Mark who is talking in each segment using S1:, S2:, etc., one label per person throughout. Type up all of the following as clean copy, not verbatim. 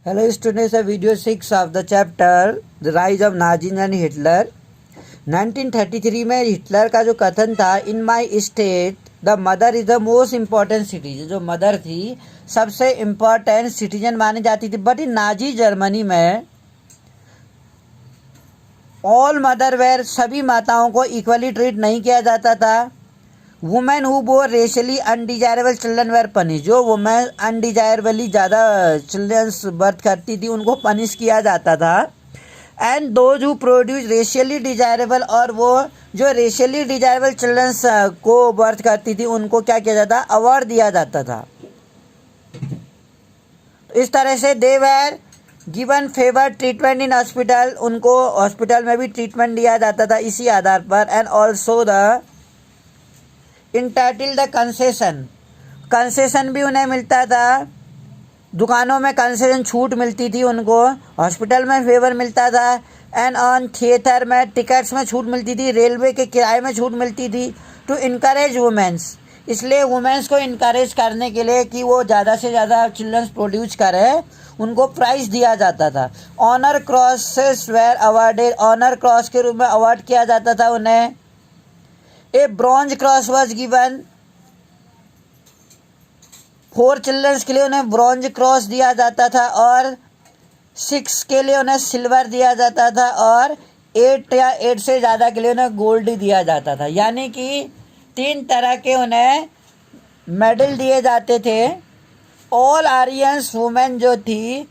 S1: Hello students, video 6 of the chapter The Rise of Nazis and Hitler. 1933 में Hitler का जो कथन था, in my state the mother is the most important citizen, जो mother थी सबसे इम्पॉर्टेंट सिटीजन मानी जाती थी। बट इन नाजी जर्मनी में ऑल मदर वेयर, सभी माताओं को इक्वली ट्रीट नहीं किया जाता था। Women who bore racially undesirable children were punish, जो वुमेन अनडिजायरेबली ज़्यादा चिल्ड्रंस बर्थ करती थी उनको पनिश किया जाता था। And those who produce racially desirable, और वो जो रेशियली डिजायरेबल चिल्ड्रंस को बर्थ करती थी उनको क्या किया जाता, अवार्ड दिया जाता था। इस तरह से they were given favour treatment in hospital, उनको हॉस्पिटल में भी ट्रीटमेंट दिया जाता था इसी आधार पर। And also the entitle the concession भी उन्हें मिलता था। दुकानों में कंसेशन छूट मिलती थी उनको, हॉस्पिटल में फेवर मिलता था। एंड ऑन थिएटर में टिकट्स में छूट मिलती थी, रेलवे के किराए में छूट मिलती थी। टू इनकरेज वुमेंस, इसलिए वुमेंस को इनकरेज करने के लिए कि वो ज़्यादा से ज़्यादा चिल्ड्रंस प्रोड्यूस करें, उनको प्राइज़ दिया जाता था। Honour crosses were awarded, honour cross के रूप में अवार्ड किया जाता था उन्हें। A bronze cross was given, 4 childrens के लिए उन्हें ब्रॉन्ज क्रॉस दिया जाता था, और 6 के लिए उन्हें सिल्वर दिया जाता था, और 8 या 8 से ज़्यादा के लिए उन्हें गोल्ड दिया जाता था। यानी कि 3 तरह के उन्हें मेडल दिए जाते थे। ऑल आर्यंस वुमेन जो थी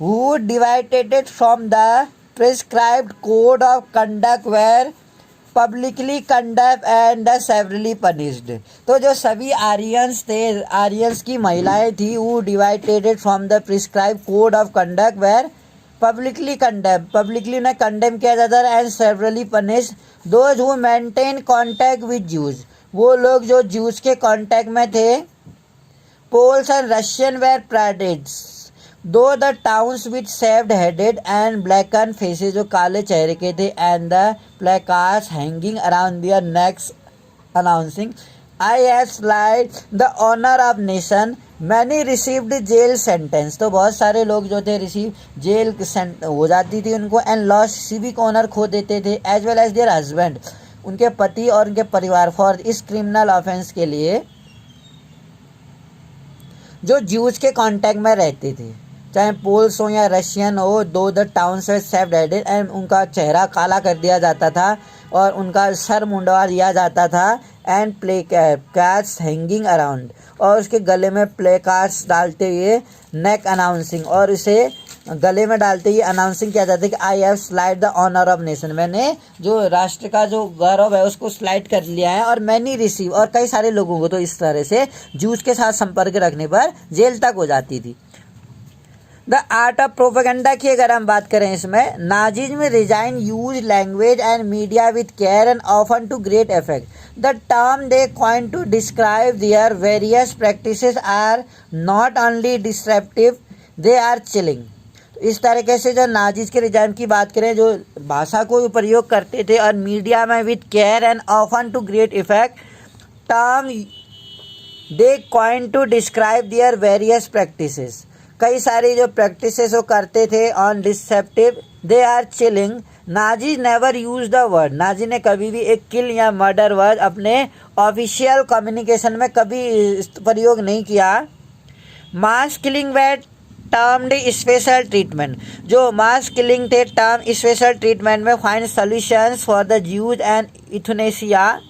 S1: who divided from the prescribed code of conduct were publicly conduct and severely punished, तो जो सभी आर्यंस थे, आर्यंस की महिलाएं थी, वो divided from the prescribe code of conduct were publicly condemn, publicly उन्हें कंडेम किया जाता था। And severely punished those who maintain contact with Jews, वो लोग जो ज्यूज के कांटेक्ट में थे। Poles and Russian were paraded through the towns which shaved headed and blacken faces, जो काले चेहरे के थे। And the placards hanging around their necks announcing I have slide the honour of nation, many received jail sentence, तो बहुत सारे लोग जो थे रिसीव जेल हो जाती थी उनको। एंड लॉस्ट सिविक ऑनर खो देते थे, as well as their husband, उनके पति और उनके परिवार, फॉर इस क्रिमिनल ऑफेंस के लिए जो ज्यूज के कांटेक्ट में रहते थे, चाहे पोल्स हो या रशियन हो। दो द टाउन से सेव्ड हेडेड, एंड उनका चेहरा काला कर दिया जाता था और उनका सर मुंडवा दिया जाता था। And play cards hanging around, और उसके गले में प्ले कार्ड्स डालते हुए नेक अनाउंसिंग, और उसे गले में डालते हुए अनाउंसिंग किया जाता है कि I have slide the honour of nation, मैंने जो राष्ट्र का जो गौरव है उसको स्लाइड कर लिया है। और मैनी रिसीव, और कई सारे लोगों को तो इस तरह से जूस के साथ संपर्क रखने पर जेल तक हो जाती थी। द आर्ट ऑफ प्रोपेगेंडा की अगर हम बात करें, इसमें Nazism regime use language and media with care and often to great effect, the term they coin to describe their various practices are not only disruptive, they are chilling. इस तरीके से जो नाजिज के रिजाइम की बात करें, जो भाषा को प्रयोग करते थे और मीडिया में with care and often to great effect, term they coin to describe their various practices, कई सारी जो प्रैक्टिसेस वो करते थे on deceptive, they are chilling. Nazi never use the word, Nazi ने कभी भी एक किल या मर्डर वर्ड अपने ऑफिशियल कम्युनिकेशन में कभी प्रयोग नहीं किया। Mass killing were termed special treatment, जो मास किलिंग थे टर्म स्पेशल ट्रीटमेंट में final solutions for the Jews and euthanasia.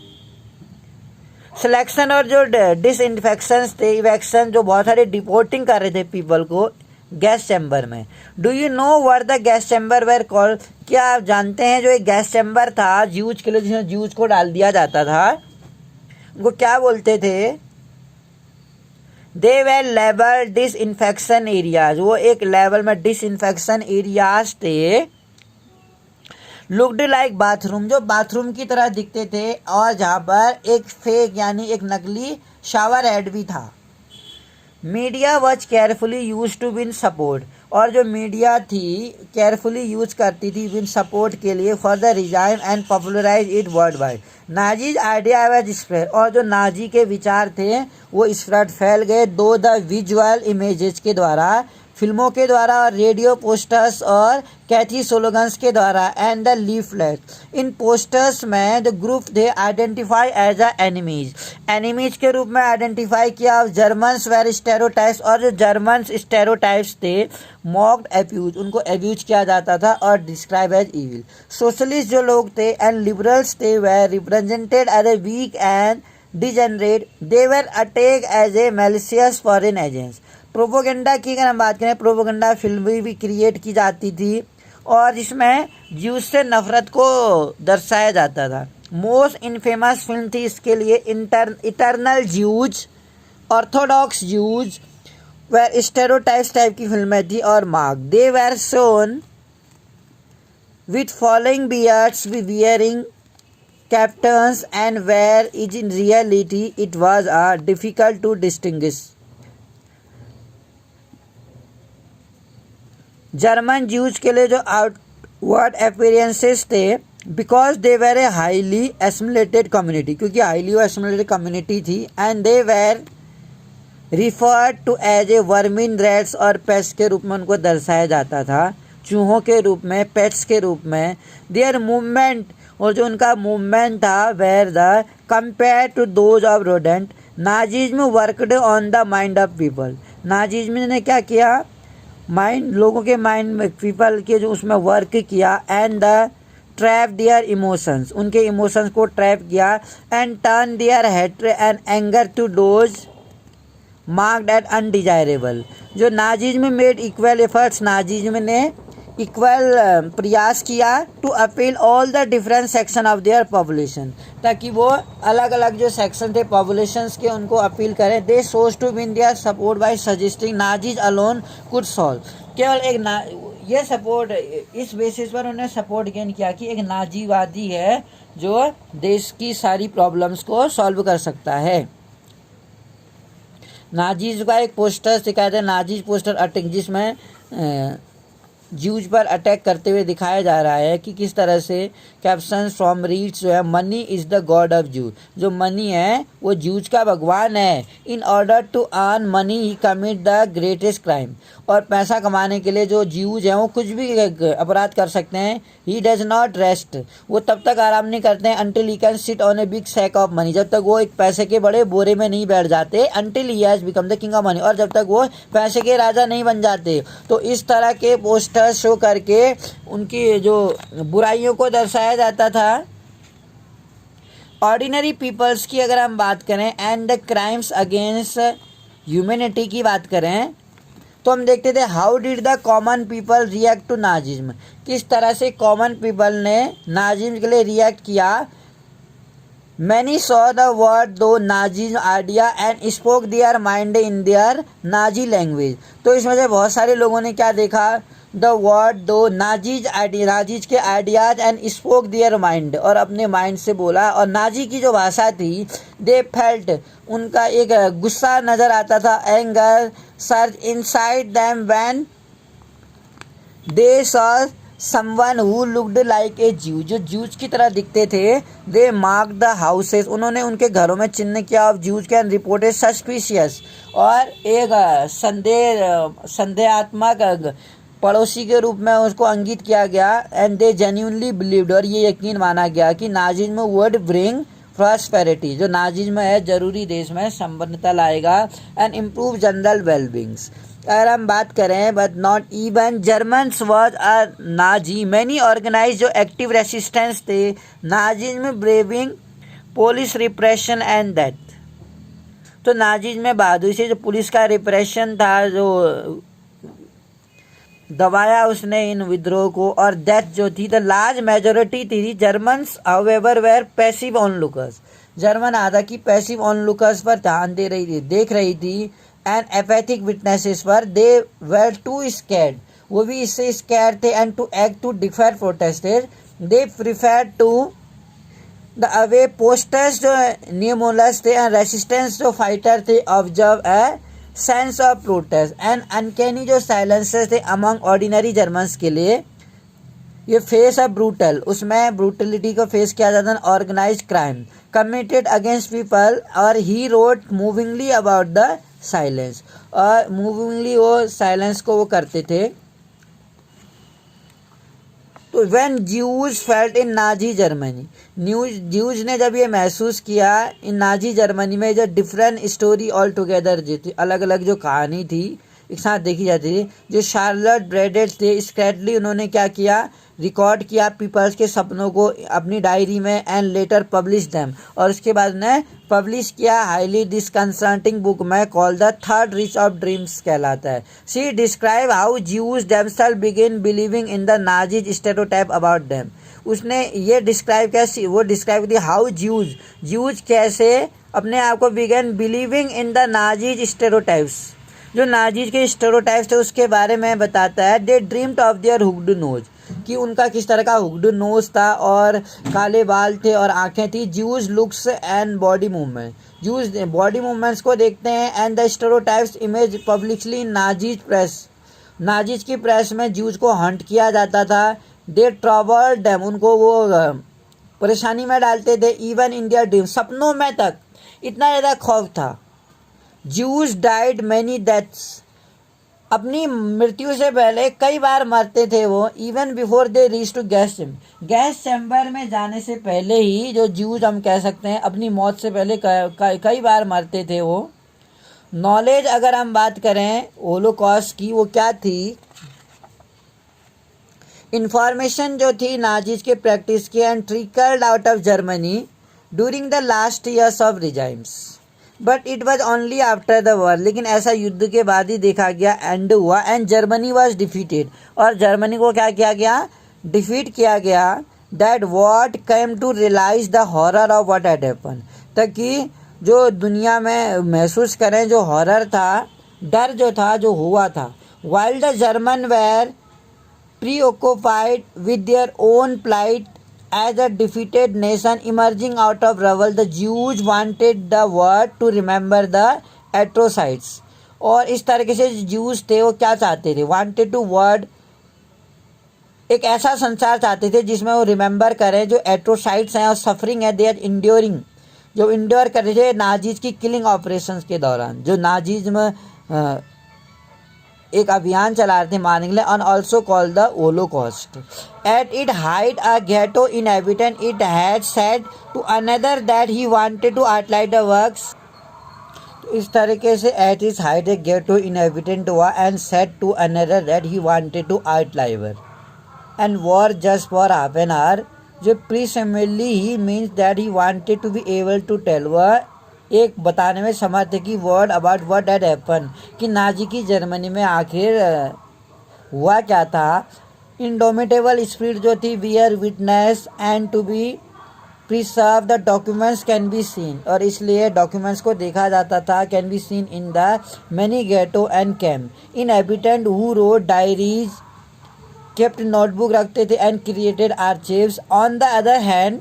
S1: Selection और जो डिसइंफेक्शन थे, इवेक्शन, जो बहुत सारे डिपोर्टिंग कर रहे थे पीपल को गैस चैम्बर में। Do you know what the gas chamber where called, क्या आप जानते हैं जो एक गैस चैम्बर था ज्यूज के लिए, जिसमें ज्यूज को डाल दिया जाता था, उनको क्या बोलते थे? They were label disinfection areas, वो एक लेवल में डिसइंफेक्शन एरियाज थे। लुक्ड लाइक बाथरूम, जो बाथरूम की तरह दिखते थे, और जहाँ पर एक फेक यानी एक नकली शावर हेड भी था। Media was carefully use to win support, और जो मीडिया थी केयरफुली यूज करती थी विन सपोर्ट के लिए for the regime and popularise it world wide. Nazis idea was spread, और जो नाजी के विचार थे वो स्प्रेड फैल गए दो द विजुअल इमेजेस के द्वारा फिल्मों के द्वारा और रेडियो पोस्टर्स और कैची स्लोगन्स के द्वारा and the leaflet. In posters में द ग्रुप थे आइडेंटिफाई एज अ एनिमीज के रूप में आइडेंटिफाई किया जर्मन्स वेर स्टेरोटाइप्स, और जो जर्मन स्टेरोटाइप्स थे मॉक्ड एब्यूज, उनको एब्यूज किया जाता था और डिस्क्राइब एज इविल। सोशलिस्ट जो लोग थे एंड लिबरल्स थे were represented as a weak and degenerate, they were attack as a malicious foreign agents. Propaganda की अगर हम बात करें, प्रोपोगंडा फिल्म भी क्रिएट की जाती थी और इसमें ज्यूज से नफरत को दर्शाया जाता था। मोस्ट इनफेमस फिल्म थी इसके लिए eternal Jews, orthodox Jews were stereotypes type की फिल्में थी, और mark they were shown with following beards wearing caftans and whereas in reality it was difficult to distinguish. German Jews के लिए जो आउटवर्ड अपीयरेंसेस थे, because they were a highly assimilated community, क्योंकि highly assimilated community थी, and they were referred to as a vermin rats, और pests के रूप में उनको दर्शाया जाता था, चूहों के रूप में, पेट्स के रूप में। देयर मूवमेंट, और जो उनका मूवमेंट था were the compare to those of rodent. Nazism worked on the mind of people, Nazism ने क्या किया, माइंड, लोगों के माइंड में, पीपल के जो उसमें वर्क किया, and the trap their emotions, उनके इमोशंस को ट्रैप किया, and turn their hatred and anger to those marked at undesirable. जो Nazism made equal efforts, Nazism ने इक्वल प्रयास किया to appeal all the different section of their population, ताकि वो अलग अलग जो सेक्शन थे पॉपुलेशंस के उनको अपील करें। They sought to win their support by suggesting Nazis alone could solve, केवल एक ये सपोर्ट, इस बेसिस पर उन्होंने सपोर्ट गेन किया कि एक नाजीवादी है जो देश की सारी प्रॉब्लम्स को सॉल्व कर सकता है। नाजीज का एक पोस्टर दिखाया था, नाजीज पोस्टर अटैक, जिसमें ज्यूज पर अटैक करते हुए दिखाया जा रहा है कि किस तरह से कैप्शन फ्रॉम रीड्स जो है money is the god of Jews, जो मनी है वो ज्यूज का भगवान है। In order to earn money he commit the greatest crime, और पैसा कमाने के लिए जो ज्यूज हैं वो कुछ भी अपराध कर सकते हैं। ही डज नॉट रेस्ट, वो तब तक आराम नहीं करते हैं until he can sit on a big sack of money, जब तक वो एक पैसे के बड़े बोरे में नहीं बैठ जाते, until he has become the king of money, और जब तक वो पैसे के राजा नहीं बन जाते। तो इस तरह के पोस्टर शो करके उनकी जो बुराइयों को दर्शाया जाता था। ऑर्डिनरी पीपल्स की अगर हम बात करें एंड क्राइम्स अगेंस्ट ह्यूमैनिटी की बात करें, तो हम देखते थे how did the common people react to Nazism, किस तरह से कॉमन पीपल ने नाजिज्म के लिए रिएक्ट किया। मैनी सॉ द वर्ड दो Nazis idea and spoke their mind in their Nazi language, तो इसमें से बहुत सारे लोगों ने क्या देखा, द वर्ड दो नाजीज नाजीज के ideas and spoke their mind, और अपने माइंड से बोला। और नाजी की जो भाषा थी, दे फेल्ट, उनका एक गुस्सा नज़र आता था, anger search inside them when they saw someone who looked like a ज्यू, जो ज्यूज की तरह दिखते थे। दे मार्क द हाउसेस, उन्होंने उनके घरों में चिन्ह किया of Jews can reported suspicious, और एक संदेहात्मक पड़ोसी के रूप में उसको अंकित किया गया। एंड दे जेन्युइनली बिलीव्ड, और ये यकीन माना गया कि नाजिज्म वुड ब्रिंग प्रॉस्पेरिटी, जो नाजिज्म है जरूरी देश में संपन्नता लाएगा, एंड इम्प्रूव जनरल वेलबींग्स। अगर हम बात करें, but not even Germans was a Nazi, many organise जो एक्टिव रेसिस्टेंस थे Nazism, braving police repression and death. तो नाजिज्म में बहादुरी से जो पुलिस का रिप्रेशन था, जो दबाया उसने इन विद्रोह को, और डेथ जो थी, द लार्ज मेजोरिटी थी Germans however were passive onlookers, German आधा की पैसिव ऑनलुकर्स पर ध्यान दे रही थी, देख रही थी, एंड एपैथिक विटनेसेस पर दे वेर टू स्कैर्ड, वो भी इससे स्कैर्ड थे, and to act to differ protested they prefer to the away posters जो न्यूमोलस थे, एंड रेसिस्टेंस जो फाइटर थे observe a sense of protest and uncanny जो साइलेंसेस थे अमंग ऑर्डिनरी जर्मन्स के लिए। ये फेस ऑफ ब्रूटल, उसमें ब्रूटलिटी को फेस किया जाता है, organise crime committed against people, और he wrote movingly about the silence, और मूविंगली वो साइलेंस को वो करते थे। तो when Jews felt in Nazi Germany, Jews ने जब ये महसूस किया इन नाजी जर्मनी में, जो डिफरेंट स्टोरी ऑल टुगेदर जो थी, अलग अलग जो कहानी थी एक साथ देखी जाती थी, जो शार्लट ब्रेडेड थे स्क्रैटली उन्होंने क्या किया, रिकॉर्ड किया पीपल्स के सपनों को अपनी डायरी में एंड लेटर पब्लिश देम, और उसके बाद ने पब्लिश किया हाईली डिस्कंसर्टिंग बुक में called the Third Reich of Dreams कहलाता है। She describe how Jews themselves begin believing in the Nazis stereotype about them. उसने ये डिस्क्राइब किया, वो डिस्क्राइब की हाउ ज्यूज कैसे अपने आप को began believing in the Nazis stereotypes, जो नाजीज के स्टेरियोटाइप्स थे उसके बारे में बताता है। They dreamed of their hooked nose, कि उनका किस तरह का हुक्ड नोज था और काले बाल थे और आंखें थी। Jews looks and body movement, Jews body movements को देखते हैं and the stereotypes image publicly Nazis press, Nazis की प्रेस में ज्यूज को हंट किया जाता था। दे ट्रबल्ड देम, उनको वो परेशानी में डालते थे। इवन इन देयर ड्रीम, सपनों में तक इतना ज़्यादा खौफ था। ज्यूज डाइड मैनी डेथ्स, अपनी मृत्यु से पहले कई बार मरते थे वो। Even before they reach to gas chamber में जाने से पहले ही जो ज्यूज हम कह सकते हैं अपनी मौत से पहले कई बार मरते थे वो। नॉलेज अगर हम बात करें होलोकॉस्ट की, वो क्या थी, इंफॉर्मेशन जो थी नाजीज के प्रैक्टिस की and trickled out of Germany during the last years of regimes, but it was only after the war, लेकिन ऐसा युद्ध के बाद ही देखा गया, एंड हुआ एंड जर्मनी वॉज डिफीटेड, और जर्मनी को क्या किया गया, डिफीट किया गया। That what came to realise the horror of what had happen, ताकि जो दुनिया में महसूस करें जो हॉरर था, डर जो था जो हुआ था। While the German were preoccupied with their own plight as a defeated nation emerging out of rubble, the Jews wanted the world to remember the atrocities, और इस तरीके से ज्यूज थे वो क्या चाहते थे, वांटेड टू वर्ड, एक ऐसा संसार चाहते थे जिसमें वो रिमेंबर करें जो एट्रोसाइट्स हैं और सफरिंग है, दे आर इंड्योरिंग, जो इंड्योर कर रहे थे नाजीज की किलिंग ऑपरेशंस के दौरान, जो नाजीज में एक अभियान चला रहे थे मारने के लिए, और also called the holocaust. At it hide a ghetto inhabitant it had said to another that he wanted to outline the works, तो इस तरीके से at is hide a ghetto inhabitant हुआ and said to another that he wanted to outline and war just for half an hour, जो presumably he means that he wanted to be able to tell, वह एक बताने में समर्थ थे कि word about what had happen, कि Nazi की जर्मनी में आखिर हुआ क्या था। इंडोमिटेबल स्पिरिट जो थी, wear witness and to be preserve the documents can be seen, और इसलिए डॉक्यूमेंट्स को देखा जाता था, can be seen in the many ghetto and camp. Inhabitant who wrote diaries, kept notebook रखते थे and created archives. On the other hand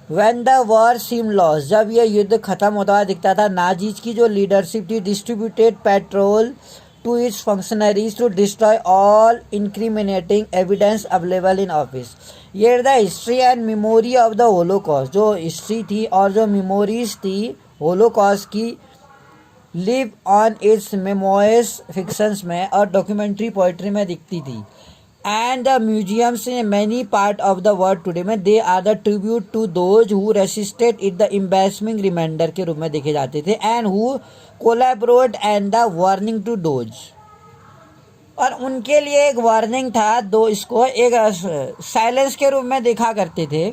S1: When the war seemed lost, जब यह युद्ध खत्म होता हुआ दिखता था, नाजीज की जो लीडरशिप थी distributed petrol to its functionaries to destroy all incriminating evidence available in office. ये the history and memory of the holocaust, जो हिस्ट्री थी और जो मेमोरीज थी होलोकॉस्ट की, live on its memoirs fictions में और डॉक्यूमेंट्री पोइट्री में दिखती थी। And the museums in many part of the world today में they are the tribute to those who resisted it, the embarrassing reminder के रूप में देखे जाते थे, and who collaborate and the warning to those, और उनके लिए एक वार्निंग था, दो इसको एक साइलेंस के रूप में देखा करते थे।